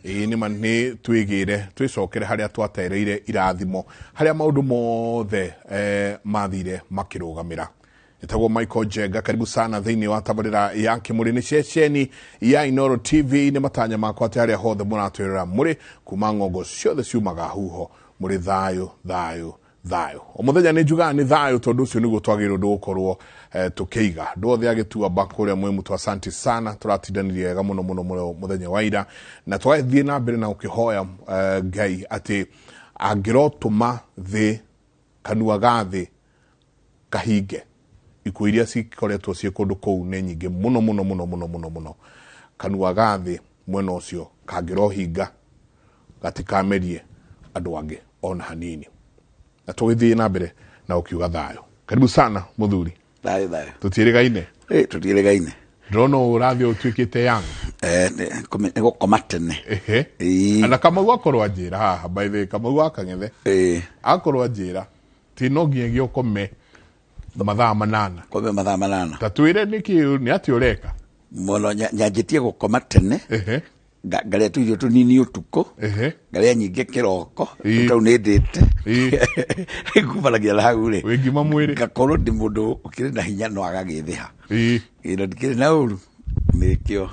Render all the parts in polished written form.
Ni mani twigire twicokere haria twatereire irathimo haria maundu mothe mathire makirugamira. Itagwo Michael Jenga, karibu sana thiini wa tabarira ya Kimuri ni ceceni ya Inooro TV. Ni matanya makwa ati haria hothe muratwirira muri kuma ngongo ciothe ciumaga huho muri thayo thayo thayo. Omuthenya ni njuga ni thayo tondu ucio niguo twagirwo ndugukorwo tukiiga ndothe agitua bakuria mwe mutu. Asante sana, turatindanirie wega muno muno muthenya wa ira na twathie na mbere na ukihoya Ngai ati angirotuma thi kanua gathi kahinge. Ikuo iria cikoretwo cie kundu kou ni nyingi muno muno muno muno muno muno. Kanua gathi mwena ucio kangirohinga gatikamerie andu angi ona hanini. Na tugithie na mbere na ukiuga thayo. Karibu sana muthuri. Thayo. Tutirigaine. Tutirigaine. Drono urathio utwikite yang. Gukoma tene. Ana Kamau akorwo njira haha by the Kamau akangethe. Akorwo njira ti no nginya ukome mathaa manana. Kome mathaa manana. Tatwire niki ni ati ureka. Mono nyanjitie gukoma tene. Ngaria tuirio tunini utuko. Ngaria nyinge kiroko. Tutau ni ndite. Ngumanagia na hau ri. Wengima mwiri. Ngakorwo ndi mundu ukiri na hinya no agagithiha. Ino ndikiri na uru. Nikio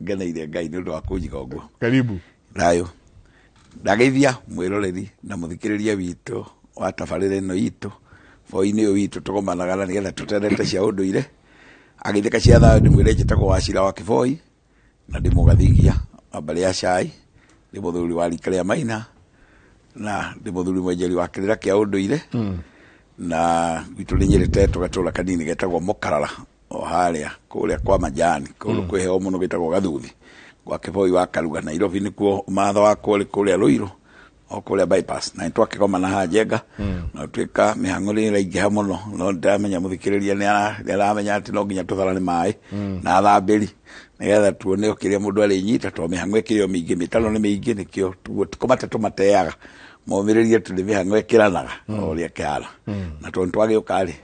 ngeneire Ngai ni undu wa kunyiga uguo. Karibu. Thayo. Ndageithia mwiroreri na muthikiriria witu wa tabarire no itu. Foi-ini witu tugomanagana nigetha tuterete cia unduire. Agithika cia thayo ndimwire njitagwo Wachira wa Kiboi na ndimugathigia abali ya cai. Ndi muthuri wa rika ria Maina na ndi muthuri mwenjeri wa kirira kia unduire. Na witu ninyirite tugatura kanini getagwo Mukarara o haria kuria kwa majani kuru kwiheo muno getagwo Gathuthi kwa Kiboi wa Karuga Nairobi nikuo matha wa kuria Ruiru o kuria bypass na twakigoma na Hajenga na twika mihang'ori raingi ha muno no ndamenya muthikiriria ni aramenya ati no nginya tutharane mai na thambiri nigetha tuone ukiria mundu ari nyita to mihang'o ikirio mingi mitano ni mingi nikio tukomate tumateaga momiriria tu mihang'o ikiranaga oria kiara na twage ukari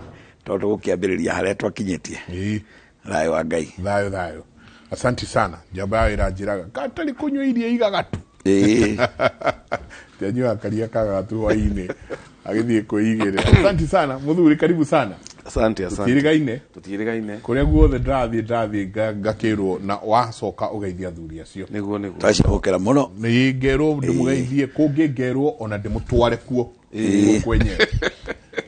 tondu gukiambiriria haria twakinyitie. Thayo wa Ngai. Thayo. Asante sana. Jaba irajiraga katali kunywa iria igagatu. Tianywa akaria kagatu waine agithie kuigire. Asante sana muthuri, karibu sana. Asante. Tutirigaine kuria guothe ndathie ngakirwo na wacoka ugeithia thuri acio niguo twacokera muno ni ngerwo ndimugeithie kungingerwo ona ndimutware kuo kwenye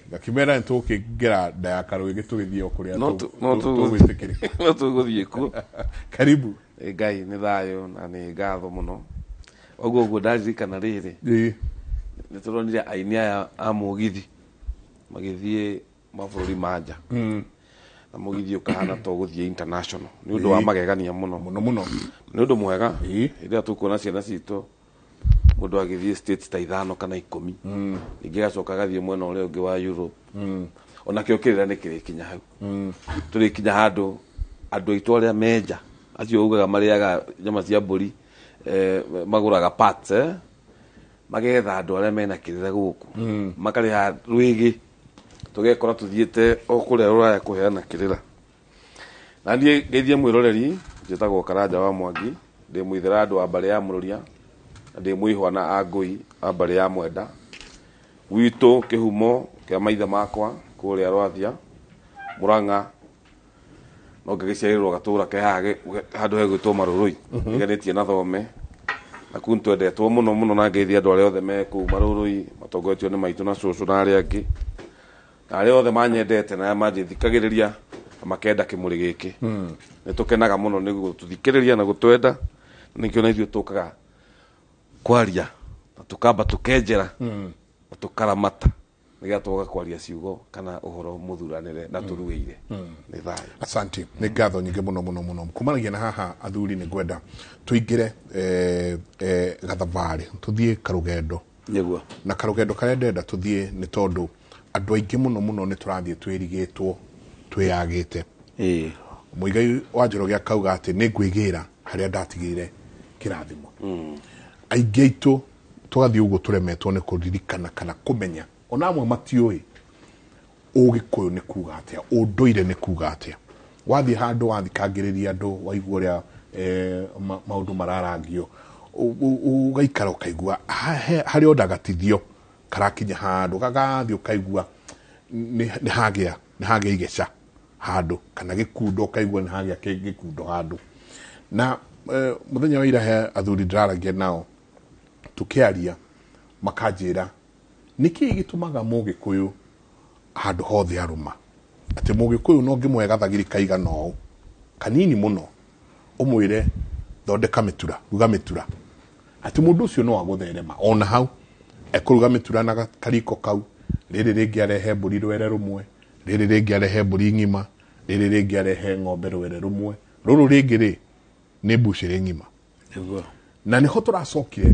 ngakimera ntukingera ndayakaro igitugithio kuria tugwitikiri no tuguthie kuo. Karibu. Ngai ni thayo na ni ngatho muno oguo ndaririkana riri ni turonire aini aya a mugithi magithie mabũrũri manja na mugithi ukahana to guthie international ni undu wa magegania muno ni undu mwega ira tukuona ciana citu mundu agithie states ta 5 kana 10 ingigacoka gathie mwena uria ungi wa Europe ona kiokirira ni kirikinya hau turikinya handu andu aitu aria menja acio ugaga mariaga nyama cia mburi maguraga parts magetha andu aria mena kirira guku makariha rwigi tugekora tuthiete okuria ruraya kuheana kirira na ndie ngeithie mwiroreri njitagwo Karanja wa Mwangi ndi mwithira andu a bari ya Mururia ndi mwihwa na Angui a bari ya Mwenda witu kihumo kia maitha makwa kuria Rwathia Murang'a no ngegiciarirwo gatura ke handu hegwitwo Marurui igenetie na Thome na kuntwendetwo muno na ngeithia andu aria othe me ku Marurui matongoretio ni maitu na cucu na aria angi na aria othe manyendete na majithikagiriria makenda Kimuri giki ni tukenaga muno ni gututhikiriria na gutwenda nikio na ithio tukaga kwaria na tukamba tukenjera na tukaramata niga tuga kwaria ciugo kana uhoro muthuranire na turugeire ni thayo. Asante. Ni ngatho nyingi muno kumanagia na haha athuri ni gwenda tuingire gathabari tuthie karugendo niguo na karugendo karia ndenda tuthie ni tondu andu aingi muno ni turathie twirigitwo twiyagite muigai wa Njoroge akauga ati ni ngwigira haria ndatigire kirathimo aingi aitu tugathie uguo turemetwo ni kuririkana kana kumenya ona amwe matioi ugikuyu ni kuga atia unduire ni kuga atia wathie handu wathikagiriria andu waigua ria maundu mararangio ugaikara ukaigua hari ondagatithio karakinya handu gagathi ukaigua ni hagia igeca handu kana gikundo ukaigua ni hagia gikundo handu na muthenya wa ira he athuri ndiraragia nao tukiaria makanjira niki gitumaga Mugikuyu handu hothe aruma ati Mugikuyu no ngimwega thagiri kaiga no kanini muno umwire thondeka mitura ruga mitura ati mundu ucio no agutherema ona hau ekuruga mitura na kariko kau riri ringi arehe mburi rwere rumwe riri ringi arehe mburi ngima riri ringi arehe ng'ombe rwere rumwe ruru ringi ri ni mbucire ngima na niho turacokire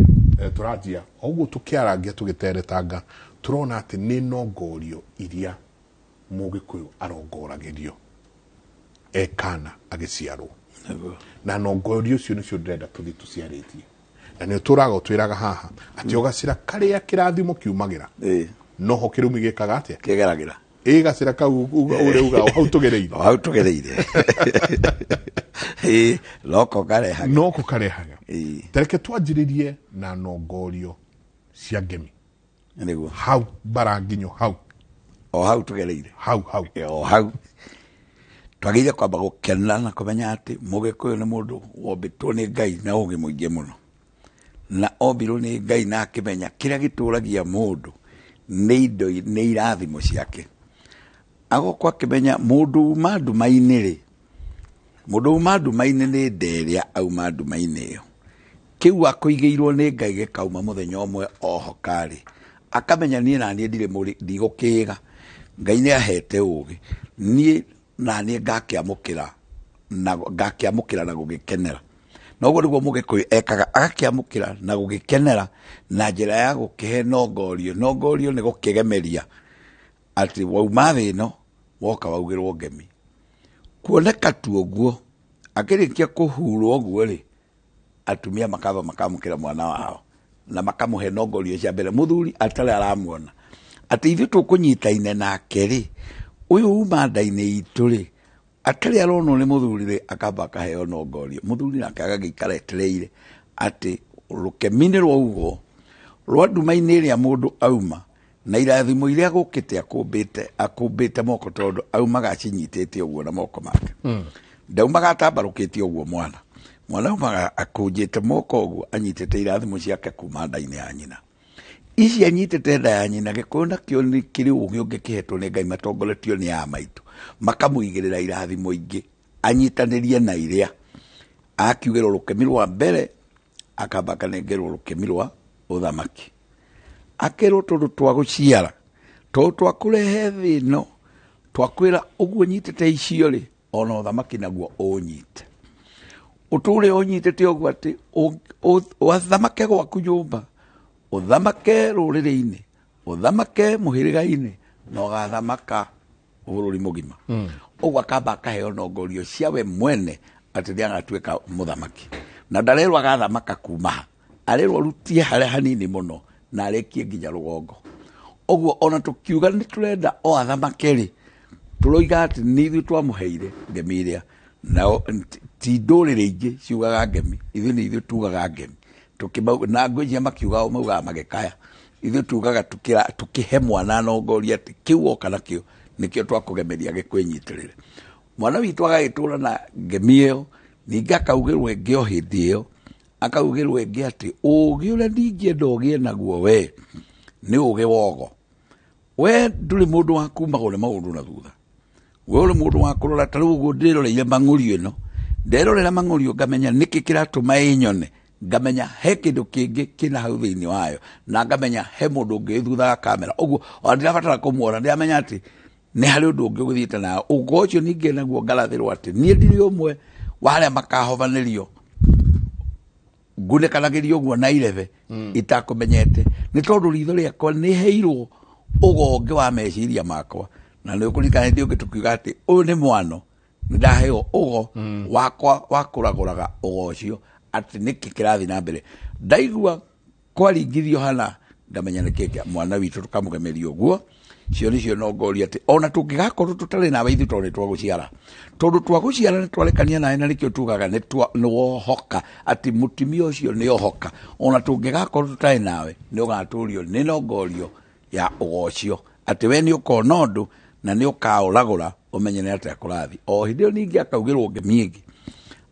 turanjia oguo tukiarangia tugiteretanga turona ati ni nongorio iria Mugikuyu arongoragirio ekana agiciarwo na nongorio ucio nicio ndenda tuthi tuciaritie na ni turaga twiraga haha ati ogacira karia kirathimo kiumagira noho kirumi gikaga atia kigeragira gacira kau ure uga hau tugereire loko karehaga tereke twanjiririe na nongorio cia ngemi niguo hau baranginyo hau tugereire hau twagire kwamba gukena na kumenya ati Mugikuyu ni mundu wombitwo ni Ngai na ugi muingi muno na ombirwo ni Ngai na akimenya kiria gituragia mundu ni indo ni irathimo ciake agokwa akimenya mundu uma nduma-ini ni nderia auma nduma-ini iyo kiu akuigeirwo ni Ngai gikauma muthenya umwe oho kari akamenya nie na nie ndigũkĩga Ngai nĩ ahete ũgĩ nie na nie ngakiamũkĩra na gũgĩkenera noguo nĩguo Mugikuyu ekaga agakiamũkĩra na gũgĩkenera na njĩra ya gũkĩhe nongorio nĩ gũkĩgemeria atĩ wauma thĩ ĩno woka waugĩrwo ngemi kuoneka tu ũguo akĩrĩkia kũhurwo ũguo rĩ atumia makamba makamũkĩra mwana wao na makamuhe nongorio cia mbere muthuri atari aramuona ati ithu tukunyitaine nake ri uyu uma nda-ini itu ri atari aronwo ni muthuri ri akamba akaheo nongorio muthuri nake agagikara etereire ati rukemi ni rwaugo rwa nduma-ini iria mundu auma na irathimo iria gukite akumbite moko tondu aumaga acinyitite uguo na moko make ndaumaga atambarukite uguo mwana umaga akunjite moko uguo anyitite irathimo ciake kuma nda-ini ya nyina ici anyitite nda ya nyina Gikuyu nakio ni kiri ugi ungikihetwo ni Ngai matongoretio ni a maitu makamuigirira irathimo ingi anyitanirie na iria akiugirwo rukemi rwa mbere akamba akanengerwo rukemi rwa uthamaki akirwo tondu twa guciara tondu twa kurehe thi ino twakwira uguo nyitite icio ri ona uthamaki naguo unyite uture unyitite uguo ati wathamake gwaku nyumba uthamake ruriri-ini uthamake muhiriga-ini na ugathamaka bururi mugima uguo akamba akaheo nongorio cia we mwene ati ndiagatuika muthamaki na ndarerwo agathamaka kuma arerwo rutie haria hanini muno na arekie nginya rugongo uguo ona tukiuga ni turenda o athamake ri turoiga ati ni ithu twamuheire ngemi iria na ti ndũrĩrĩ ingĩ ciugaga ngemi ithu ni ithu tugaga ngemi na ngũnjia makiuga maugaga magĩkaya ithu tugaga tukihe mwana nongoria ati kiu oka nakio nikio twakũgemeria gĩkwĩnyitĩrĩre mwana witũ agagĩtũra na ngemi ĩyo ningĩ akaugĩrwo ĩngĩ o hĩndĩ ĩyo akaugĩrwo ĩngĩ ati ũgĩ ũrĩa ndingĩenda ũgĩe naguo we nĩ ũgĩ wogo we ndũrĩ mũndũ wa kumagwo nĩ maũndũ na thutha we ũrĩ mũndũ wa kũrora ta rĩu ũguo ndĩroreire mang'ũrio ĩno nderorera mang'ũrio ngamenya nĩkĩ kĩratũma ĩnyone ngamenya he kĩndũ kĩngĩ kĩna hau thĩinĩ wayo na ngamenya he mũndũ ũngĩ thutha wa kamera ũguo ona ndirabatara kũmuona ndiramenya atĩ nĩ harĩ ũndũ ũngĩ ũgũthiĩte nayo ũguo ũcio ningĩ naguo ngarathĩrwo atĩ niĩ ndirĩ ũmwe wa arĩa makahovanĩrio ngunĩkanagĩrio ũguo na irebe itakũmenyete nĩ tondũ ritho rĩakwa nĩ heirwo ũgonge wa meciria makwa na nĩ ũkũririkana hĩndĩ ũngĩ tũkiuga atĩ ũyũ nĩ mwano nĩ ndaheo ũgo wakwa wa kũragũraga ũgo ũcio atĩ nĩkĩ kĩrathiĩ na mbere ndaigua kwaringithio hana ngamenya nĩkĩ mwana witũ tũkamũgemeria ũguo cio nĩcio nongoria atĩ ona tũngĩgakorwo tũtarĩ nawe ithuĩ tondũ nĩ twagũciara, tondũ twagũciara nĩ twarekania nawe, na nĩkĩo tugaga nĩ wohoka atĩ mũtumia ũcio nĩ ohoka. Ona tũngĩgakorwo tũtarĩ nawe nĩ ũgatũrio nĩ nongorio ya ũgocio atĩ we nĩ ũkona ũndũ na nĩ ũkaũragũra ũmenye nĩ atĩa kũrathi. O hĩndĩ ĩyo ningĩ akaugĩrwo ngemi ĩngĩ,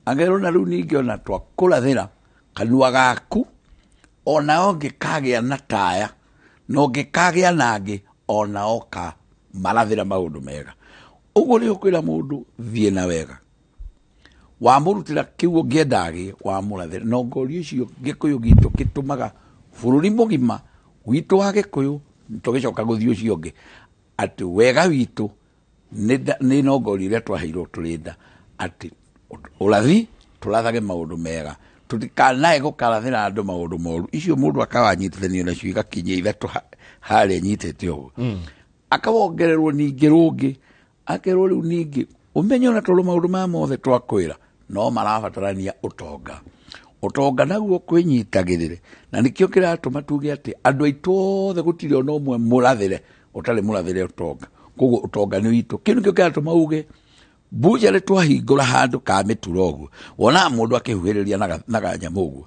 agerwo na rĩu ningĩ ona twakũrathĩra kanua gaku ona ũngĩkagĩa na taya na ũngĩkagĩa nangĩ ona oka marathĩra maũndũ mega. Ũguo nĩ ũkwĩra mũndũ thiĩ na wega, wamũrutĩra kĩu ũngĩendagĩ wamũrathĩra. Nongorio icio Gĩkũyũ gitũ gĩtũmaga bũrũri mũgima witũ wa Gĩkũyũ tũgĩcoka gũthiĩ ũcio ũngĩ atĩ wega witũ nĩ nongorio iria twaheirwo tũrĩ nda, atĩ ũrathi tũrathage maũndũ mega, tũtikanae gũkarathĩra andũ maũndũ moru. Icio mũndũ akawanyitithanio nacio igakinyia ithatũ harĩa nyitĩte ũguo, akawongererwo ningĩ rũngĩ, akerwo rĩu ningĩ ũmenye ona tondũ maũndũ maya mothe twakwĩra no marabatarania ũtonga. Ũtonga naguo kwĩnyitagĩrĩre, na nĩkĩo kĩratũma tuge atĩ andũ aitũ othe gũtirĩ ona ũmwe mũrathĩre ũtarĩ mũrathĩre ũtonga. Koguo ũtonga nĩ witũ. Kĩu nĩkĩo kĩratũma uge mbucarĩ twahingũra handũ ka mĩtura ũguo, wonaga mũndũ akĩhuhĩrĩria na kanyamũ ũguo,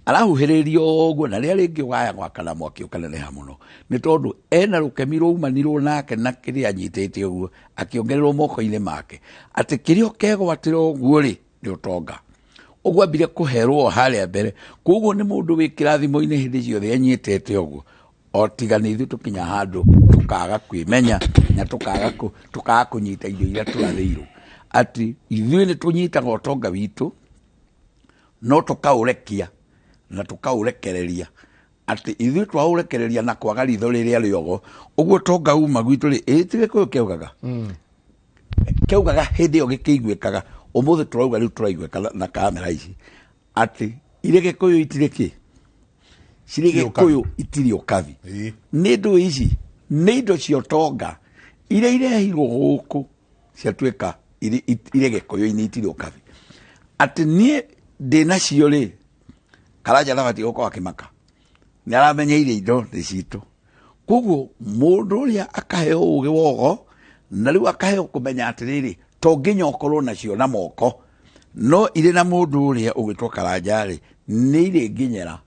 arahuhĩrĩria ũguo, na rĩrĩa rĩngĩ ũgaya gwakana mwaki ũkaneneha mũno, nĩ tondũ ena rũkemi rwaumanirwo nake na kĩrĩa anyitĩte ũguo akĩongererwo moko-inĩ make atĩ kĩrĩa ũkegwatĩra ũguo rĩ nĩ ũtonga. Ũguo ambire kũherwo harĩa mbere. Koguo nĩ mũndũ wĩ kĩrathimo-inĩ hĩndĩ ciothe anyitĩte ũguo, o tiga nĩ ithuĩ tũkinya handũ tũkaga kwĩmenya na tũkaga kũnyita indo iria tũrathĩirwo, atĩ ithuĩ nĩ tũnyitaga ũtonga witũ no tũkaũrekia na tũkaũrekereria, atĩ ithuĩ twaũrekereria na kwaga ritho rĩrĩa rĩogo. Ũguo ũtonga uma gwitũ rĩ ti Gĩkũyũ kĩaugaga kĩaugaga hĩndĩ ĩyo gĩkĩiguĩkaga, ũmũthĩ tũrauga rĩu tũraiguĩka na kamera ici atĩ irĩ Gĩkũyũ itirĩ kĩ, cirĩ Gĩkũyũ itirĩ ũkabi. Nĩ indo ici nĩ indo cia ũtonga iria irehirwo gũkũ ciatuĩka irĩ Gĩkũyũ-inĩ itirĩ ũkabi. Atĩ niĩ ndĩnacio rĩ, Karanja ndabatiĩ gũkorwo akĩmaka, nĩ aramenya iria indo nĩ citũ. Koguo mũndũ ũrĩa akaheo ũgĩ wogo, na rĩu akaheo kũmenya atĩrĩrĩ to nginya ũkorwo nacio na moko, no irĩ na mũndũ ũrĩa ũgĩtwo Karanja rĩ nĩ irĩ nginyĩra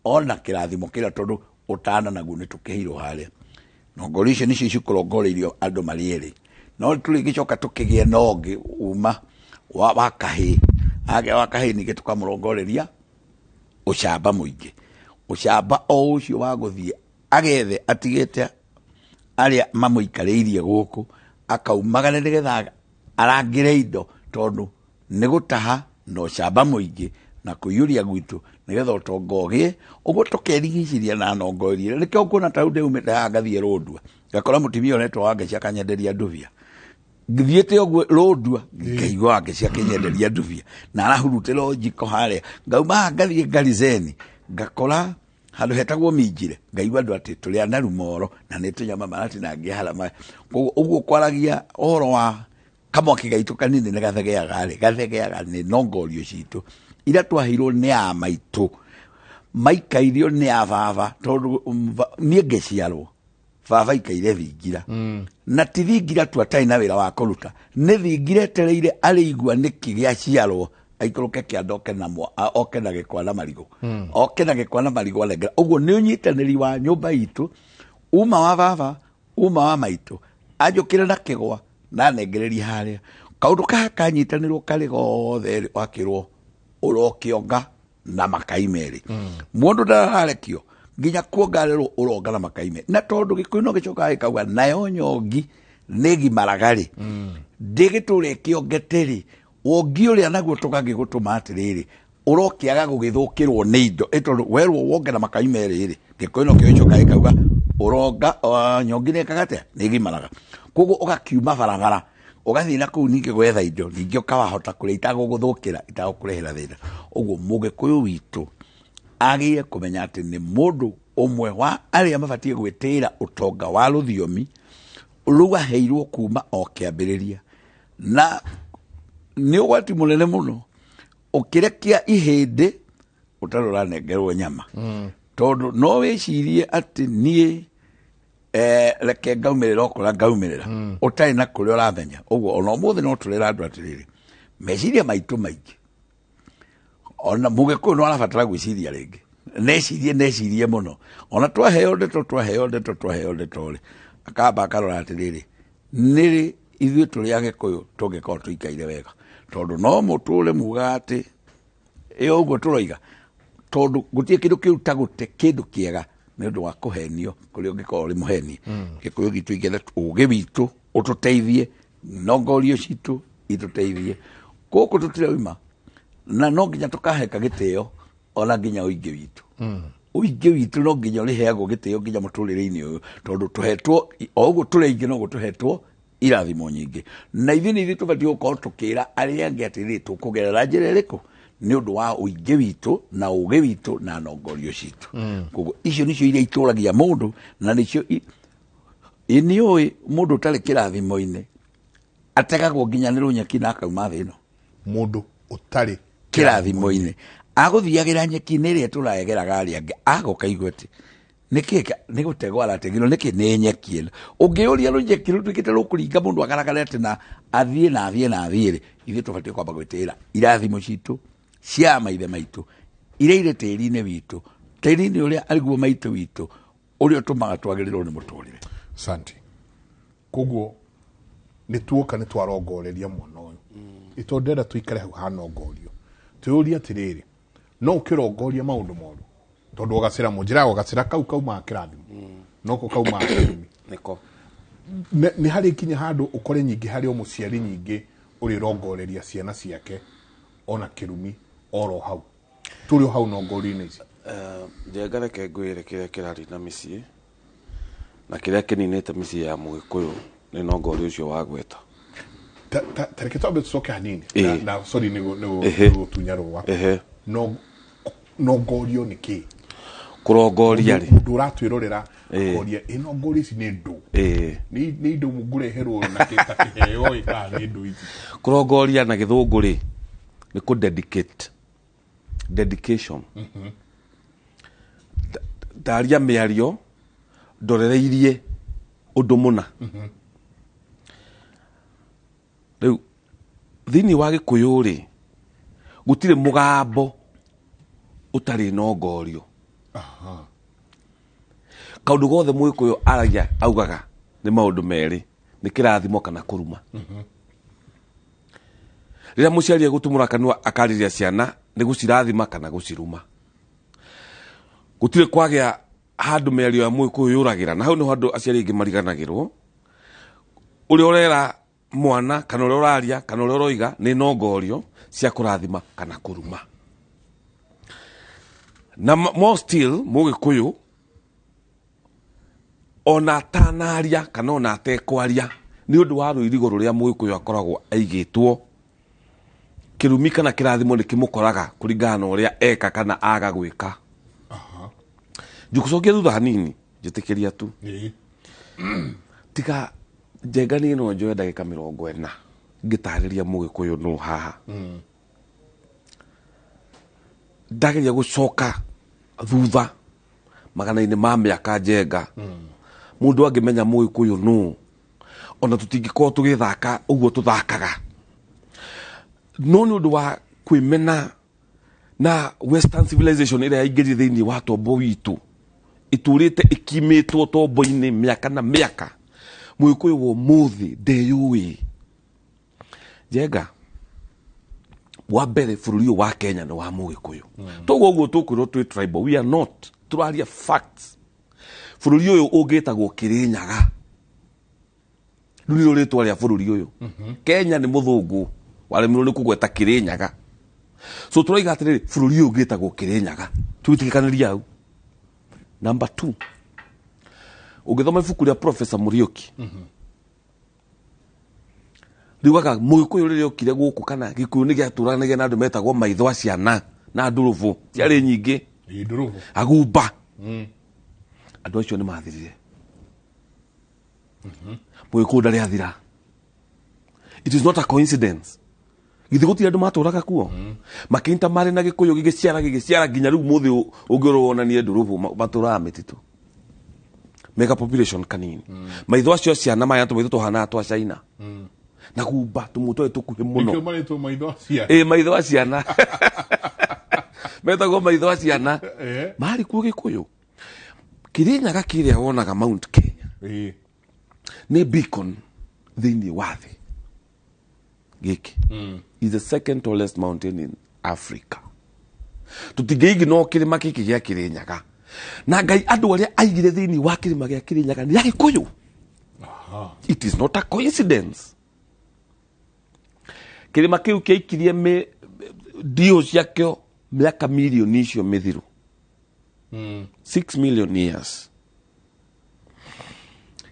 ona kĩrathimo kĩrĩa, tondũ ũtana naguo nĩ tũkĩheirwo harĩa. Nongorio icio nĩcio cikũrongoreirio andũ marĩ erĩ, no tũrĩgĩcoka tũkĩgĩe na ũngĩ uma wa kahĩĩ, agĩa wa kahĩĩ ningĩ tũkamũrongoreria ũcamba mũingĩ. Ũcamba o ũcio wa gũthiĩ agethe atigĩte arĩa mamũikarĩirie gũkũ akaumagara nĩgetha arangĩre indo, tondũ nĩ gũtaha na ũcamba mũingĩ na kũiyũria gwitũ nĩgetha ũtonga ũgĩe. Ũguo tũkerigicĩria na nongoria. Nĩkĩo kuona ta rĩu ndaumĩte haha ngathiĩ Rũndua ngakora mũtumia ũretwo Wangeci akanyenderia ndubia, ngithiĩte ũguo Rũndua ngaigua Wangeci akĩnyenderia ndubia na arahurutĩra njiko harĩa, ngauma haha ngathiĩ Ngarizeni ngakora handũ hetagwo Minjire, ngaigua andũ atĩ tũrĩ na Rumoro na nĩ tũnyama maratinangia harama. Ũguo kwaragia ũhoro wa kamwaki gaitũ kanini nĩ gathegeaga rĩ, gathegeaga nĩ nongorio citũ iria twaheirwo nĩ a maitũ, maikairio nĩ a baba. Tondũ niĩ ngĩciarwo baba ikaire Thingira, na ti Thingira tu atarĩ na wĩra wa kũruta, nĩ Thingira etereire arĩigua nĩkĩ gĩaciarwo aikũrũke kĩanda oke na gĩkwa na marigũ, oke na gĩkwa na marigũ arengera. Ũguo nĩ ũnyitanĩri wa nyũmba itũ, uma wa baba uma wa maitũ, anjũkĩre na kĩgwa na nengereria harĩa. Kaũndũ kaya kanyitanĩrwo karĩ gothe wakĩrwo ũrokĩonga na makai merĩ. Mũndũ ndararekio nginya kuongarĩrwo ũronga na makai merĩ, na tondũ Gĩkũyũ no gĩcokaga gĩkauga nayo nyongi nĩ gimaraga rĩ, ndĩgĩtũre kĩongete rĩ, wongi ũrĩa naguo tũgagĩgũtũma atĩrĩrĩ ũrokĩaga gũgĩthũkĩrwo nĩ indo, tondũ werwo wonge na makai merĩ rĩ, Gĩkũyũ no kĩo gĩcokaga gĩkauga ũronga nyongi nĩ ĩkaga nĩ gimaraga. Koguo ũgakiuma barabara ũgathiĩ na kũu ningĩ gwetha indo, ningĩ ũkawahota kũrĩa itagũgũthũkĩra itagũkũrehera thĩna. Ũguo Mũgĩkũyũ witũ agĩrĩire kũmenya atĩ nĩ mũndũ ũmwe wa arĩa mabatiĩ gwĩtĩĩra ũtonga wa rũthiomi rũu aheirwo kuma o kĩambĩrĩria, na nĩ ũgwati mũnene mũno ũkĩrekia ihĩndĩ ũtarĩ ũranengerwo nyama. Tondũ no wĩcirie atĩ niĩ reke ngaumirira okora ngaumirira utari na kuria uramenya uguo ona umuthi no turira andu atiriri meciria maitu maingi ona mugikuyu no arabatara gwiciria ringi necirie muno ona twaheo ndeto ri akamba akarora atiriri niri ithuĩ tũrĩ Agĩkũyũ tũngĩkorwo tũikaire wega tondũ no mũtũre muga atĩ ũguo tũroiga tondũ gũtirĩ kĩndũ kĩruta gũte kĩndũ kĩega nĩ ũndũ wa kũhenio kũrĩa ũngĩkorwo ũrĩ mũheni Gĩkũyũ gitũ igĩthe ũgĩ witũ ũtũteithie nongorio citũ itũteithie gũkũ tũtirauma na no nginya tũkaheka gĩtĩo ona nginya ũingĩ witũ ũingĩ witũ no nginya ũrĩheagwo gĩtĩo nginya mũtũrĩre-inĩ ũyũ tondũ tũhetwo o ũguo tũrĩ aingĩ noguo tũhetwo irathimo nyingĩ na ithuĩ tũbatiĩ gũkorwo tũkĩra arĩa angĩ atĩrĩrĩ tũkũgerera njĩra ĩrĩkũ nĩ ũndũ wa ũingĩ witũ na ũgĩ witũ na nongorio citũ koguo icio nĩcio iria itũragia mũndũ na nĩcio nĩũĩ mũndũ ũtarĩ kĩrathimo-inĩ ategagwo nginya nĩ rũnyeki na akauma thĩ ĩno mũndũ ũtarĩ kĩrathimo-inĩ agũthiagĩra nyeki-inĩ ĩrĩa tũrageraga arĩa angĩ agoka igwe atĩ nĩkĩ nĩ gũtegwo arategirwo nĩkĩ nĩ nyeki ĩno ũngĩũria rũnyeki rũu twĩkĩte rũkũringa mũndũ agaragare atĩ na athiĩ rĩ ithuĩ tũbatiĩ kwamba gwĩtĩĩra irathimo citũ cia maithe maitũ iria irĩ tĩĩri-inĩ witũ tĩĩri-inĩ ũrĩa ariguo maitũ witũ ũrĩa ũtũmaga twagĩrĩrwo nĩ mũtũrĩre. Santi koguo nĩ tuoka nĩ twarongoreria mwana ũyũ itondera tuikare hau hanongorio twĩũrie atĩrĩrĩ no ũkĩrongoria maũndũ moru tondũ ũgacĩra mũnjĩra ũgacĩra kau kaumaga kĩrathimo noko kaumaga kĩrumi niko nĩ harĩ kinya handũ ũkore nyingĩ harĩ o mũciari nyingĩ ũrĩrongoreria ciana ciake ona kĩrumi oro hau tũrĩ o hau nongorio-inĩ ici njenga reke ngwĩre kĩrĩa kĩrari na mĩciĩ na kĩrĩa kĩninĩte mĩciĩ ya Mũgĩkũyũ nĩ nongorio ũcio wa gweta tareke twambe tũcoke hanini na sorry nĩ gũtunya rũa nongorio nĩ kĩĩ kũrongoria rĩ mũndũ ũratwĩrorera akoria nongorio ici nĩ ndũ nĩ indo ngũreherwo na kĩheo kana nĩ ndũ ici kũrongoria na gĩthũngũ rĩ nĩ kũ dedication ndaria mĩario ndorereirie ũndũ mũna rĩu thĩinĩ wa Gĩkũyũ rĩ gũtirĩ mũgambo ũtarĩ nongorio kaũndũ gothe Mũgĩkũyũ aragia augaga nĩ maũndũ merĩ nĩ kĩrathimo kana kũruma rĩrĩa mũciari egũtumũra kanua akarĩria ciana nĩ gũcirathima kana gũciruma gũtirĩ kwagĩa handũ mĩario ya Mũgĩkũyũ yũragĩra na hau nĩho andũ aciari aingĩ mariganagĩrwo ũrĩa ũrera mwana kana ũrĩa ũraria kana ũrĩa ũroiga nĩ nongorio cia kũrathima kana kũruma na more still Mũgĩkũyũ ona atanaria kana ona atekwaria nĩ ũndũ wa rũirigo rũrĩa Mũgĩkũyũ akoragwo aigĩtwo kĩrumi kana kĩrathimo nĩ kĩmũkoraga kũringana na ũrĩa eka kana aga gwĩka njũgũcokia thutha hanini njĩtĩkĩria tu tiga njenga niĩ no njoe ndagĩka 40 ngĩtarĩria Mũgĩkũyũ nũ haha ndageria gũcoka thutha magana-inĩ ma mĩaka njenga mũndũ angĩmenya Mũgĩkũyũ nũ ona tũtingĩkorwo tũgĩthaka ũguo tũthakaga no nĩ ũndũ wa kwĩmena na western civilization ĩrĩa yaingĩrire thĩinĩ wa tombo witũ itũrĩte ĩkimĩtwo tombo-inĩ mĩaka na mĩaka Mũgĩkũyũ wa ũmũthĩ ndeyũĩ njenga wa mbere bũrũri ũyũ wa Kenya nĩ wa Mũgĩkũyũ toguo ũguo tũkwĩrwo twĩ tribal we are not tũraria facts bũrũri ũyũ ũngĩtagwo Kĩrĩnyaga rĩu nĩ rĩtwa rĩa bũrũri ũyũ Kenya nĩ mũthũngũ waremirwo nĩ kũgweta Kĩrĩnyaga so tũroiga atĩrĩrĩ bũrũri ũyũ ũngĩtagwo Kĩrĩnyaga twĩtĩkanĩria hau number 2 ũngĩthoma ibuku rĩa Professor Mũriũki riugaga Mũgĩkũyũ rĩrĩa okire gũkũ kana Gĩkũyũ nĩ gĩatũranagia na andũ metagwo maitho ciana na ndũrũbũ ciarĩ nyingĩ agumba andũ acio nĩ mathirire Mũgĩkũyũ ndarĩ athira it is not a coincidence githĩ gũtirĩ andũ matũraga kuo makĩnyita marĩ na Gĩkũyũ gĩgĩciara nginya rĩu mũthĩ ũngĩrwo wonanie ndũrũbũ matũraga mĩtitũ mega population kanini maitho acio ciana maya tumaitho tuhana twa China na kumba tumuto tukuhe muno Nikio maitwo maitho cia. maitho a ciana metagwo maitho a ciana mari kuo Gikuyu Kirinyaga kiria wonaga Mount Kenya ni beacon thiini wa thi giki is the second tallest mountain in Africa. Tutingeigi no kirima giki gia Kirinyaga na Ngai andu aria aigire thiini wa kirima gia Kirinyaga ni Agikuyu. It is not a coincidence. Kirima kiu kiaikirie me dio ciakio miaka milioni icio mithiru 6 million years.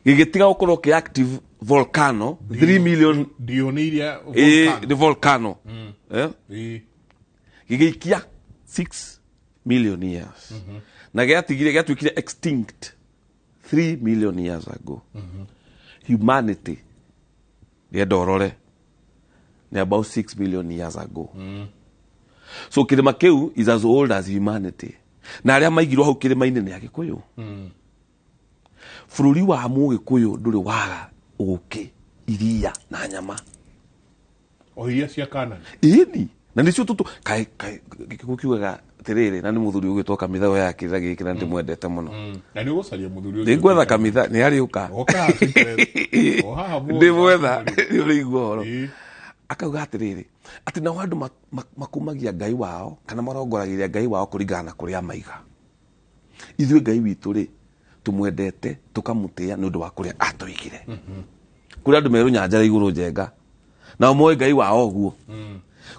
Gigitiga ukorwo ki active volcano 3 million Dionesia volcano. The volcano gigikia 6 million years na giatwikire extinct 3 million years ago. Humanity dorore ni about 6 million years ago. So kirima kiu is as old as humanity na aria maigirwo hau kirima-ini ni Agikuyu. Bururi wa Mugikuyu nduri waga uki iria na nyama O iria cia Kanani. Ini na nicio tutu kai gukiugaga tiriri na ni muthuri ugitwo kamitha ya kirira giki na ndimwendete muno. Na ni gucaria muthuri ucio. Ndigwetha kamitha ni ari uka. Oka. Oha bo. Ndimwetha uri igoro. Akauga atiriri ati na wandu makumagia Ngai wao kana marongoragiria Ngai wao kuringana na kuria maiga. Ithuĩ Ngai witũ ri tumwendete tukamutia ni undu wa kuria atuigire. Kuri andu meru nyanja iguru njenga na moe Ngai wao guo.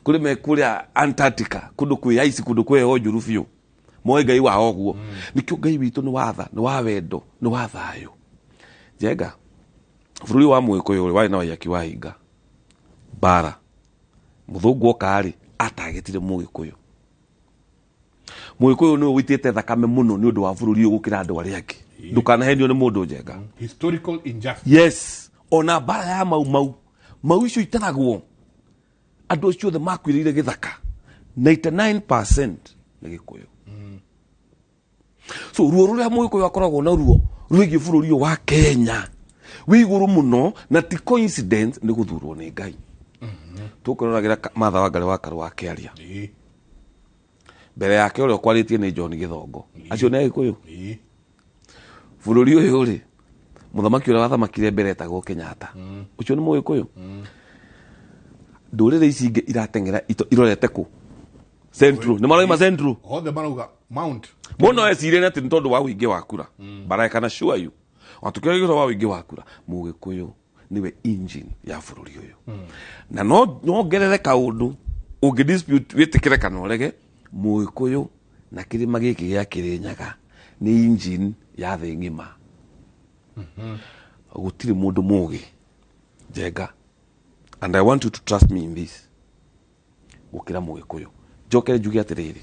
Kuri me kuria Antarctica kundu kwi ice kundu kwi ho njuru biu moe Ngai wao guo. Nikio Ngai witũ ni watha ni wa wendo ni wa thayo. Njenga bururi wa Mugikuyu wari na wayaki wa hinga bara muthungu okari atagitire Mugikuyu. Mugikuyu ni witite thakame muno ni undu wa bururi uyu gukira andu aria angi. Ndukanahenio ni mundu njenga. Historical injustice. Yes, ona bara ya mau icio itaragwo andu acio the makwirire githaka 99% ni Gikuyu. So ruo ruria Mugikuyu akoragwo na ruo rwigi bururi wa Kenya wi iguru muno na ti coincidence ni guthurwo ni Ngai. Tukuroragira Martha Wangari wa Karua wa Kiaria mbere yake uria kwaritie ni John Githongo acio ni Gikuyu. Bururi uyu ri muthamaki uria wathamakire mbere etagwo Kenyatta ucio ni Mugikuyu. Ndurire ici ingi iratengera irorete ku Central ni maroima Central Othe marauga Mount muno ecirire ati ni tondu wa wingi wa kura bara kana sure you watukirigiro wa wingi wa kura Mugikuyu niwe engine ya bururi uyu. Na no ngerere kaundu ungi dispute witikire kana urege Mugikuyu na kirima giki gia Kirinyaga ni engine ya thi ngima. Gutiri mundu mugi njenga and I want you to trust me in this gukira Mugikuyu. Njokere njuge atiriri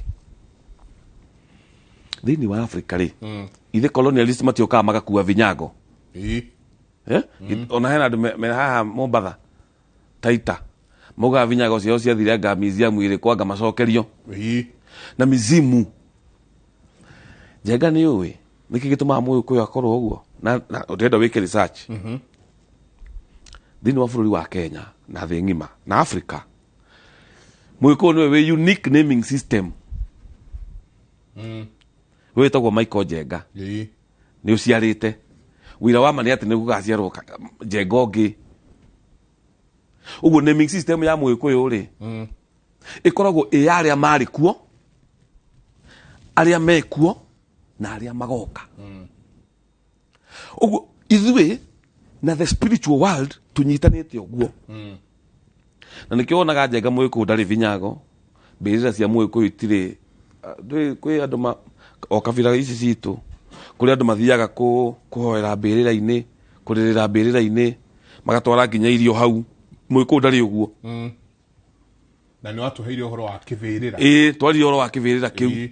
thiini wa Africa ri ithe colonialist matioka magakua vinyago ona hena andu me haha Mombatha Taita moga vinyago cio ciathire anga museum iri kwanga macokerio na mizimu. Njenga ni uwi niki gituma Mugikuyu akorwo uguo na urenda wike research thiini wa bururi wa Kenya na thi ngima na Africa. Mugikuyu niwe we unique naming system wetagwo Michael Njenga ni uciarite wira wa mani ati ni gugaciarwo Njenga ungi. Uguo naming system ya Mugikuyu ri ikoragwo aria mari kuo aria mekuo na aria magoka. Uguo ithuĩ na the spiritual world tunyitanite uguo. Na nikio onaga Njenga Mugikuyu ndari vinyago mbirira cia Mugikuyu itire kwi andu o kabira ici citu kuri andu mathiaga kuhoera mbirira-ini kuririra mbirira-ini magatwara nginya irio hau. Mugikuyu ndari uguo. Na ni watuheire uhoro wa kivirira. Twari uhoro wa kivirira kiu.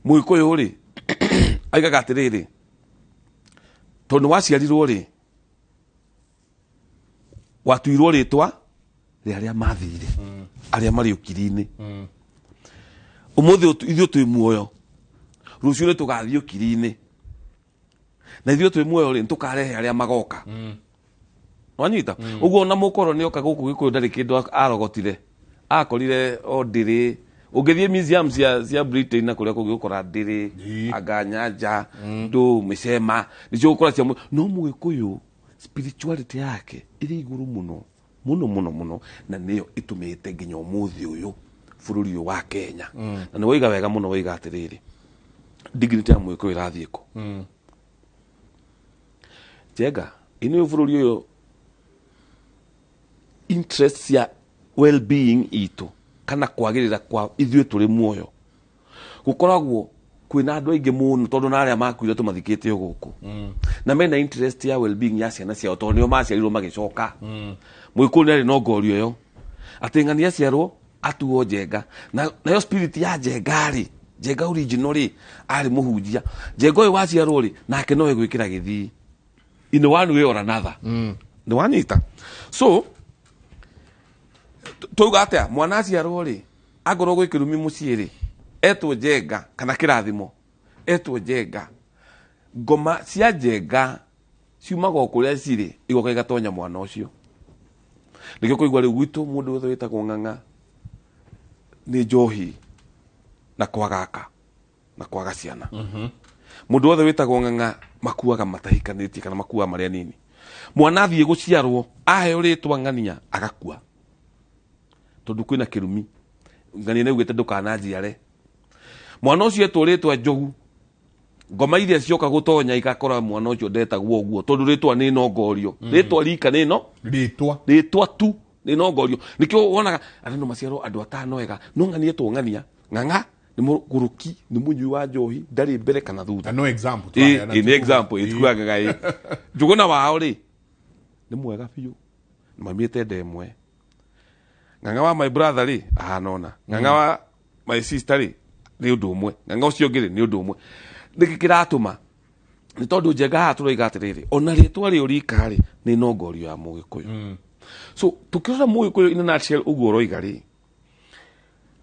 Mugikuyu ri aigaga atiriri tondu waciarirwo ri watuirwo ritwa ri aria mathire aria mari ukiri-ini. Umuthi ithuĩ twi muoyo rucio ni tugathii ukiri-ini na ithuĩ twĩ muoyo rĩ nĩtũkarehe arĩa magoka wanyita ũguo ona mũkoroni oka gũkũ Gĩkũyũ ndarĩ kĩndũ arogotire akorire o ndĩrĩ ũngĩthiĩ museum cia Britain na kũrĩa kũngĩ ũkora ndĩrĩ anganyanja ndũ mĩcema nĩcio ũkora cia no Mũgĩkũyũ spirituality yake ĩrĩ igũrũ mũno na nĩyo ĩtũmĩte nginya ũmũthĩ ũyũ bũrũri ũyũ wa Kenya na nĩ woiga wega mũno woiga atĩrĩrĩ dignity ya Mũgĩkũyũ ĩrathiĩ kũ Njenga ĩno bũrũri ũyũ interest ya well-being itũ kana kwagĩrĩra kwa ithuĩ tũrĩ muoyo gũkoragwo kwĩna andũ aingĩ mũno tondũ na arĩa makuire tũmathikĩte o gũkũ na mena interest ya well-being ya ciana ciao tondũ nĩo maciarirwo magĩcoka Mũgĩkũyũ nĩarĩ na ngorio ĩyo atĩ ng'ania ciarwo atuo Njenga nayo spirit ya Njenga rĩ Njenga original rĩ arĩ mũhunjia Njenga ũyũ waciarwo rĩ nake nowe gwĩkĩra gĩthii in one way or another nĩ wanyita so tuga atia mwana aciarwo rĩ agorwo gwĩ kĩrumi mũciĩ rĩ etwo Njenga kana kĩrathimo etwo Njenga ngoma cia Njenga ciumaga kũrĩa cirĩ igoka igatonya mwana ũcio nĩkĩo kũigua rĩu gwitũ mũndũ wothe wĩtagwo Ng'ang'a nĩ njohi na kwagaka na kwaga ciana mũndũ wothe wĩtagwo Ng'ang'a makuaga matahikanĩtie kana makuaga marĩa nini mwana athiĩ gũciarwo aheo rĩtwa Ng'ania agakua tondũ kwĩna kĩrumi Ng'ania nĩaugĩte ndũkananjiare mwana ũcio etwo rĩtwa Njogu ngoma iria cioka gũtonya igakora mwana ũcio ndetagwo ũguo tondũ rĩtwa nĩ nongorio rĩtwa rika nĩno rĩtwa tu nĩ nongorio nĩkĩo wonaga andũ maciarwo andũ atano wega no Ng'ania etwo Ng'ania Ng'ang'a nĩ mũgũrũki nĩ mũnyui wa njohi ndarĩ mbere kana thutha no example nĩ example ĩtuagaga Njũgũna wao rĩ nĩ mwega biũ mamĩte ndemwe Ng'ang'a wa my brother rĩ ahanona Ng'ang'a wa my sister rĩ nĩ ũndũ ũmwe Ng'ang'a ũcio ũngĩ rĩ nĩ ũndũ ũmwe nĩkĩ kĩratũma nĩ tondũ Njenga haha tũroiga atĩrĩrĩ ona rĩtwa rĩo rika rĩ nĩ nongorio ya Mũgĩkũyũ so tũkĩrora Mũgĩkũyũ in a nutshell ũguo ũroiga rĩ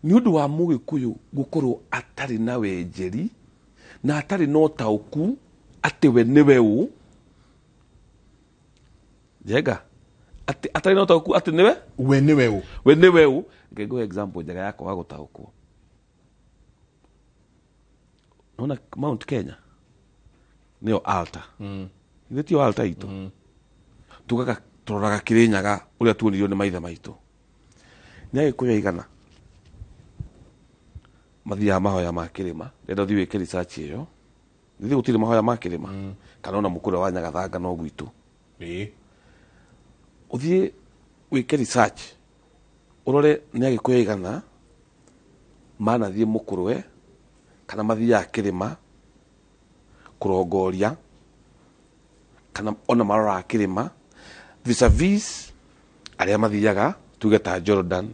nĩ ũndũ wa Mũgĩkũyũ gũkorwo atarĩ na wenjeri na atarĩ na ũtaũku atĩ we nĩwe ũ Njenga atarĩ na ũtaũku atĩ nĩwe we nĩwe ũ ngĩguhe example njega ya kwaga gũtaũkwo nona Mount Kenya nĩyo altar ithe tiyo altar itũ tugaga tũroraga Kĩrĩnyaga ũrĩa tuonirio nĩ maithe maitũ nĩ Agĩkũyũ aigana mathiaga mahoya ma kĩrĩma renda ũthiĩ wĩke research ĩyo ithe gũtirĩ mahoya ma kĩrĩma kana ona mũkũrwe wa Nyagathanga no gwitũ ũthiĩ wĩke research ũrore nĩ Agĩkũyũ aigana manathiĩ mũkũrwe kana mathiaga kĩrĩma kũrongoria kana ona maroraga kĩrĩma vis-a-vis arĩa mathiaga tuge ta Jordan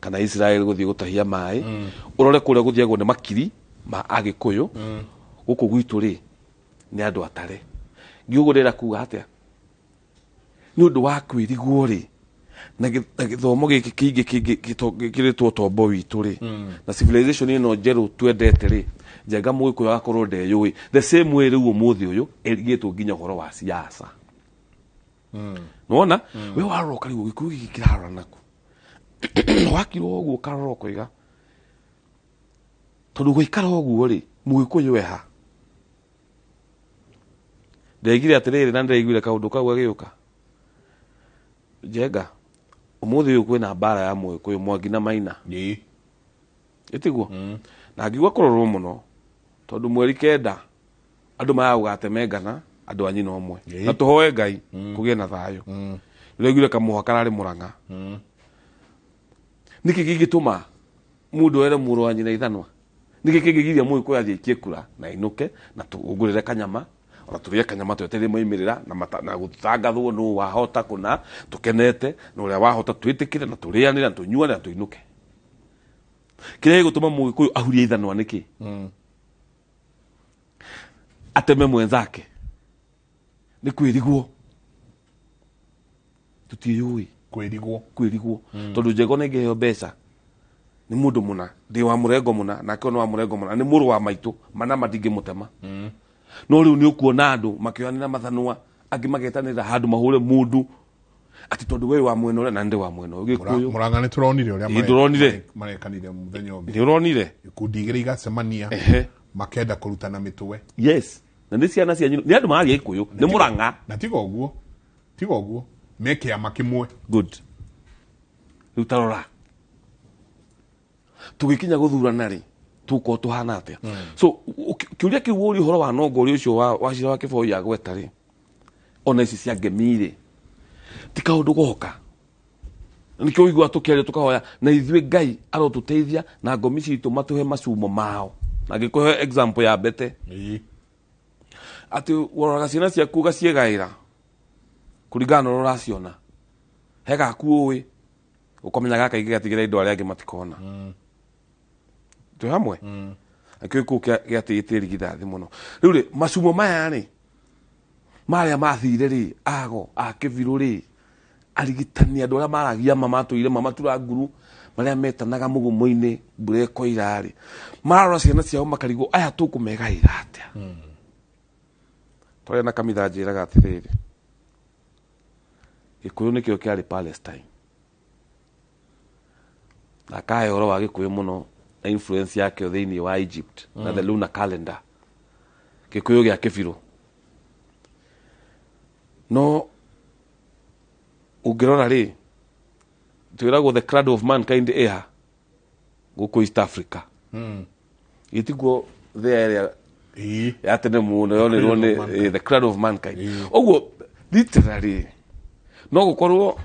kana Israel gũthiĩ gũtahia maĩ ũrore kũrĩa gũthiagwo nĩ makiri ma Agĩkũyũ gũkũ gwitũ rĩ nĩ andũ atare ngiugo ndĩra kuga atĩa nĩ ũndũ wa kwĩrigwo rĩ na gĩthomo gĩkĩ kĩingĩ gĩkĩrĩtwo tombo witũ rĩ na civilization ĩno njerũ twendete rĩ Njenga Mũgĩkũyũ agakorwo ndeyũĩ the same way rĩu ũmũthĩ ũyũ erigĩtwo nginya ũhoro wa siasa nona we waroroka rĩu Gĩkũyũ gĩkĩ kĩrarora naku wakirwo ũguo karoro kũiga tondũ gũikara ũguo rĩ Mũgĩkũyũ eha ndegire atĩrĩrĩ na ndĩraiguire kaũndũ kau gagĩũka Njenga ũmũthĩ ũyũ kwĩna mbara ya Mũgĩkũyũ Mwangi na Maina ĩtiguo na ngigua kũrorwo mũno tondũ mweri kenda andũ maya gũgatemengana andũ a nyina ũmwe na tũhoe Ngai kũgĩe na thayũ ndĩraiguire kamũhwa kararĩ Mũrang'a nĩkĩ gĩgĩtũma mũndũ ere mũrũ wa nyina ithanwa nĩkĩ kĩngĩgiria Mũgĩkũyũ athiĩ aikie kura na ainũke na tũgũrĩre kanyama ona tũrĩe kanyama twetereire moimĩrĩra na gũtangathwo nũ wahota kũna tũkenete na ũrĩa wahota twĩtĩkĩre na tũrĩanĩre na tũnyuane na tũinũke kĩrĩa gĩgũtũma Mũgĩkũyũ ahurie ithanwa nĩkĩ ateme mwenzake nĩ kwĩrigwo tũtiũĩ kwĩrigwo tondũ Njenga nĩ ngĩheo mbeca nĩ mũndũ mũna ndĩ wa mũrengo mũna nake ona wa mũrengo mũna nĩ mũrũ wa maitũ mana matingĩmũtema no riu ni ukuona andu makioanira mathanwa angi magetanira handu mahure mundu ati tondu we wa mwena na ndi wa mwena ugikuyu Muranga ni turonire uria marekanire muthenya umwe ni uronire ikundi igiri igacemania makenda kurutana mitwe yes na ndi ciana cia ni andu mari ikuyu ni Muranga na tigo guo meke amakimwe good riu tarora tugikinya guthurana ri tuko tuhana atia so kiuria kiu uri horo wa nongori ucio wa cira wa kiboi ya gweta ri ona ici cia ngemire ti kaundu goka nikio igwa tukiaria tukahoya na ithui Ngai arotuteithia na ngomi citu matuhe macumo mao na ngikuhe example ya bete ati woraga ciana ciaku gaciegaira kuringana na uraciona hega kuui ukomenya gaka igatigira indo aria angi matikona tu hamwe akio ku giatigitiri githathi muno riu ri macumo maya ri maria mathire ri ago akiviru ri arigitani andu aria maragia mama turanguru maria metanaga mugumo-ini mbura ikoira ri mararora ciana ciao makarigo aya tukumegaira atia twaria na kamitha njiraga atiriri Gikuyu nikio kiari Palestine na kae horo wa Gikuyu muno na influence yake thiini wa Egypt na the lunar calendar Gikuyu gia kibiru no ugirora ri twiragwo the cradle of mankind era guku East Africa itiguo the area ya tene muno yonirwo ni the cradle of mankind oguo literally no gukorwo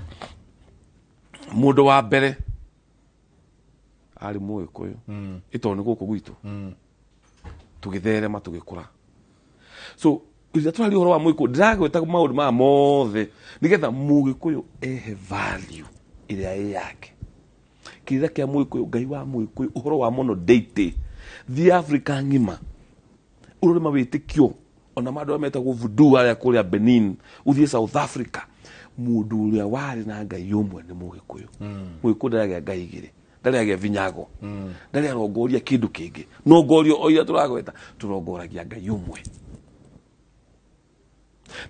mundu wa mbere ari Mugikuyu itoni guku gwitu tugitherema tugikura so ira twari horo wa Mugikuyu ndiragweta maundu ma mothe nigetha Mugikuyu ehe value iria yake kira kia Mugikuyu Ngai wa Mugikuyu uhoro wa mono deity the Africa ngima urore mawitikio ona mandu metagwo voodoo aria kuria Benin uthie South Africa mundu uria wari na Ngai umwe ni Mugikuyu Mugikuyu ndaragia Ngai igiri ndaragia vinyago ndaragia rongoria kindu kingi no ngorio oira turagweta turongoragia Ngai umwe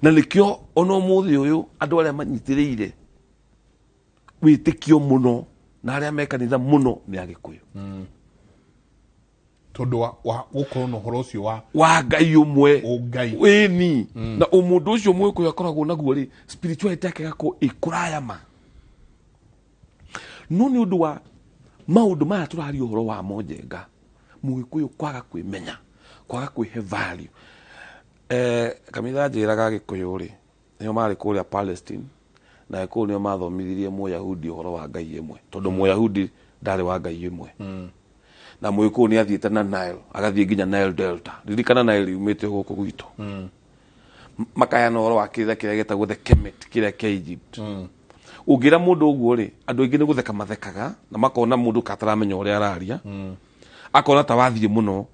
na nikio ono muthi uyu andu aria manyitiriire witikio muno na aria mekanitha muno ni Agikuyu tondu wa gukorwo no horo ucio wa Ngai umwe Ngai weni na umundu ucio Mugikuyu akoragwo naguo ri spirituality yake gako ikurayama no ni undu wa maundu maya turari uhoro wa monjenga Mugikuyu kwaga kwimenya kwaga kwihe value kamitha njiraga Gikuyu ri nio mari kuria Palestine na Gikuyu nio mathomithirie Muyahudi uhoro wa Ngai imwe tondu Muyahudi ndari wa Ngai imwe na Mugikuyu ni athiete na Nile agathie nginya Nile Delta ririkana Nile umite guku gwitu makaya no horo wa kitha kiria getagwo the Kemet kiria kia Egypt ugira mundu uguo ri andu aingi ni gutheka mathekaga na makona mundu kataramenya uria araria akona ta wathie muno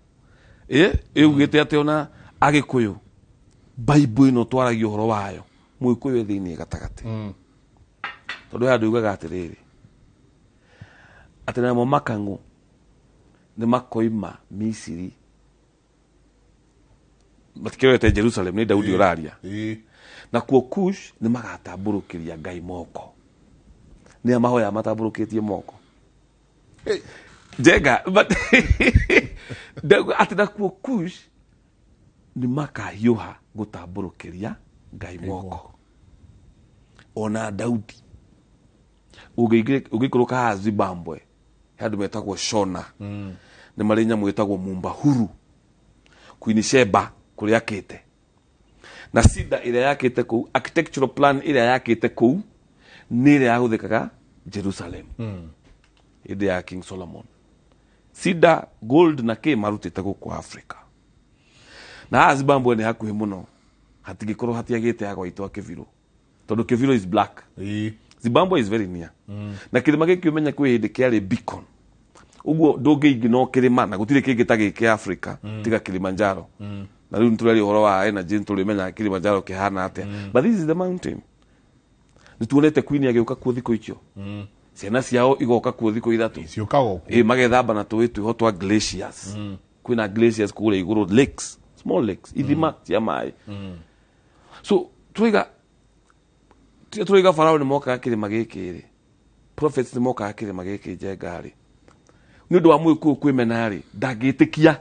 ugite ati ona Agikuyu Bible ino twaragia uhoro wayo Mugikuyu thiini gatagati tondu andu ugaga atiriri atina mo makangu ni makoima Misiri matikirete Jerusalem ni Daudi uraria na kuo Kush ni magatamburukiria Ngai moko ni amahoya matamburukitie moko jega but atina kuo Kush ni makahiuha gutamburukiria Ngai moko ona Daudi ugikuruka Zimbabwe handu metagwo Shona ni mari nyamu etagwo Mumbahuru Queen Sheba kuria akite na sida ira yakite ku architectural plan ira yakite ku ni ira yahuthikaga Jerusalem ide ya King Solomon sida gold na ke marutite guku Africa na Zimbabwe ni hakuhi muno hatigikorwo hatiagite ya gwaitwa Kiviru tondu Kiviru is black Zimbabwe is very near na kirima giki umenya kwi hindi kiari beacon uguo ndungiingi no kirima na gutire kingi ta giki Africa tiga Kilimanjaro na riu nturari horo wa energy nturimenya Kilimanjaro kihana atia but this is the mountain nituonete Queen agiuka kuo thiko icio ciana ciao igoka kuo thiko ithatu ciukago magethamba na tuwi twiho twa glaciers kwina glaciers kuria iguru lakes small lakes ithima cia mai so twiga Farao nĩ mokaga kĩrĩma gĩkĩ rĩ prophets nĩ mokaga kĩrĩma gĩkĩ Njenga rĩ nĩ ũndũ wa Mũgĩkũyũ kwĩmena rĩ ndangĩtĩkia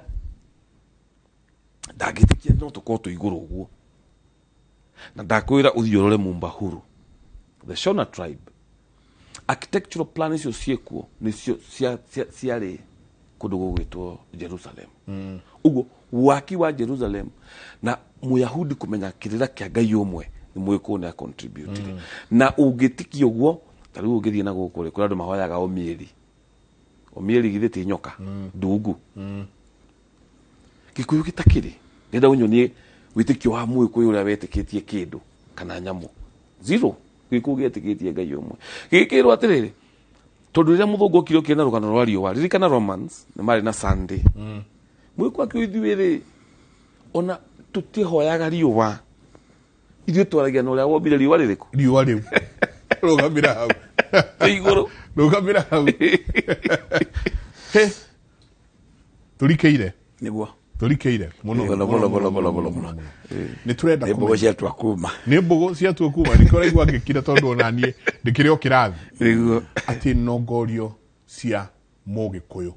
no tũkorwo twĩ igũrũ ũguo na ndakwĩra ũthiĩ ũrore Mumbahuru the Shona tribe architectural plan icio ciĩkuo nĩcio ciarĩ kũndũ gũgwĩtwo Jerusalem ũguo waki wa Jerusalem na Mũyahudi kũmenya kĩrĩra kĩa Ngai ũmwe nĩ Mũgĩkũyũ nĩ contribute na ũngĩtikia ũguo ta rĩu ũngĩthiĩ na gũkũ rĩ kũrĩ andũ mahoyaga Omieri githĩ ti nyoka ndungu Gĩkũyũ gĩtakĩrĩ nenda ũnyonie wĩtĩkio wa Mũgĩkũyũ ũrĩa wetĩkĩtie kĩndũ kana nyamũ zero Gĩkũyũ gĩetĩkĩtie Ngai ũmwe gĩkĩrwo atĩrĩrĩ tondũ rĩrĩa mũthũngũ okire ũkĩenda rũgano rwa riũa ririkana Romans nĩ marĩ na Sunday Mũgĩkũyũ akĩũria ithuĩ rĩ ona tũtihoyaga riũa ithuĩ twaragia na ũrĩa wombire riũa rĩrĩkũ riũa rĩu rũgamĩra hau igũrũ rũgamĩra hau tũrikĩire nĩguo tũrikĩire mũno nĩ tũrenda mbũgũ ciatua kuma nĩ mbũgũ ciatua kuma nĩkoraigua ngĩkira tondũ ona niĩ ndĩkĩrĩ o kĩrathi atĩ nongorio cia Mũgĩkũyũ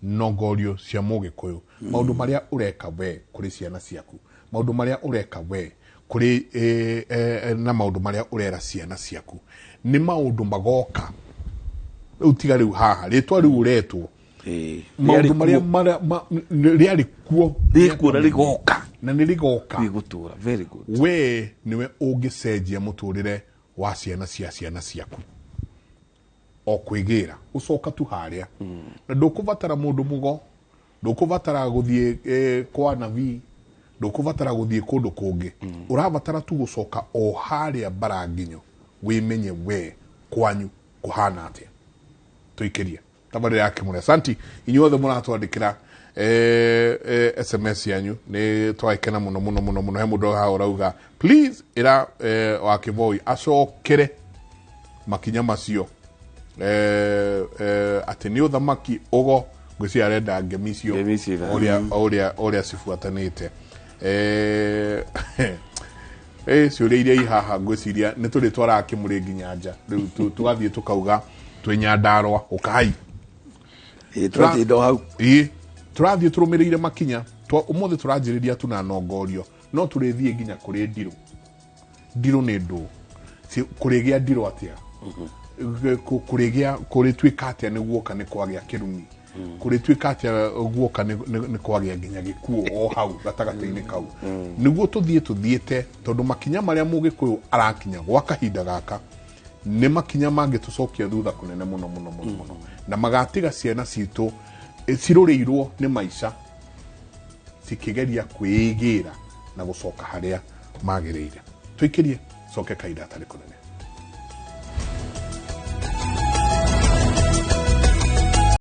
nongorio cia Mũgĩkũyũ maũndũ marĩa ũreka we kũrĩ ciana ciaku maũndũ marĩa ũreka we kũrĩ na maũndũ marĩa ũrera ciana ciaku nĩ maũndũ magoka rĩu tiga rĩu haha rĩtwa rĩu ũretwo maũndũ marĩa rĩarĩ kuo na rĩgoka na nĩ rĩgoka rĩgũtũra very good we nĩwe ũngĩcenjia mũtũrĩre wa ciana cia ciana ciaku o kwĩgĩra ũcoka tu harĩa na ndũkũbatara mũndũ mũgo ndũkũbatara gũthiĩ kwa nabii ndũkũbatara gũthiĩ kũndũ kũngĩ ũrabatara tu gũcoka o harĩa Baranginyo wĩmenye we kwanyu kũhana atĩa tũikĩrie tabarĩra yake mũno asanti inyuothe mũratwandĩkĩra SMS yanyu nĩ twakena mũno he mũndũ haha ũrauga please ĩra wa Kĩvoi acokere makinya macio atĩ nĩ ũthamaki ũgo ngwĩciria arenda ngemi icio ũrĩa cibuatanĩte ciũria iria ihaha ngwĩciria nĩ tũrĩ twaraga kĩmũrĩ nginya nja rĩu tũgathiĩ tũkauga twĩ Nyandarũa ũkai tũrathiĩ tũrũmĩrĩire makinya ũmũthĩ tũranjĩrĩria tuna nongorio no tũrĩthiĩ nginya kũrĩ ndirũ nĩ ndũ kũrĩgĩa ndirũ atĩa kũrĩtuĩka atĩa nĩ guoka nĩ kwagĩa kĩrumi kũrĩtuĩka atĩa guoka nĩ kwagĩa nginya gĩkuũ o hau gatagatĩ-inĩ kau nĩguo tũthiĩte tondũ makinya marĩa Mũgĩkũyũ arakinya gwa kahinda gaka nĩ makinya mangĩtũcokia thutha kũnene mũno na magatiga ciana citũ cirũrĩirwo nĩ maica cikĩgeria kwĩĩgĩra na gũcoka harĩa magĩrĩire tũikĩrie coke kahinda atarĩ kũnene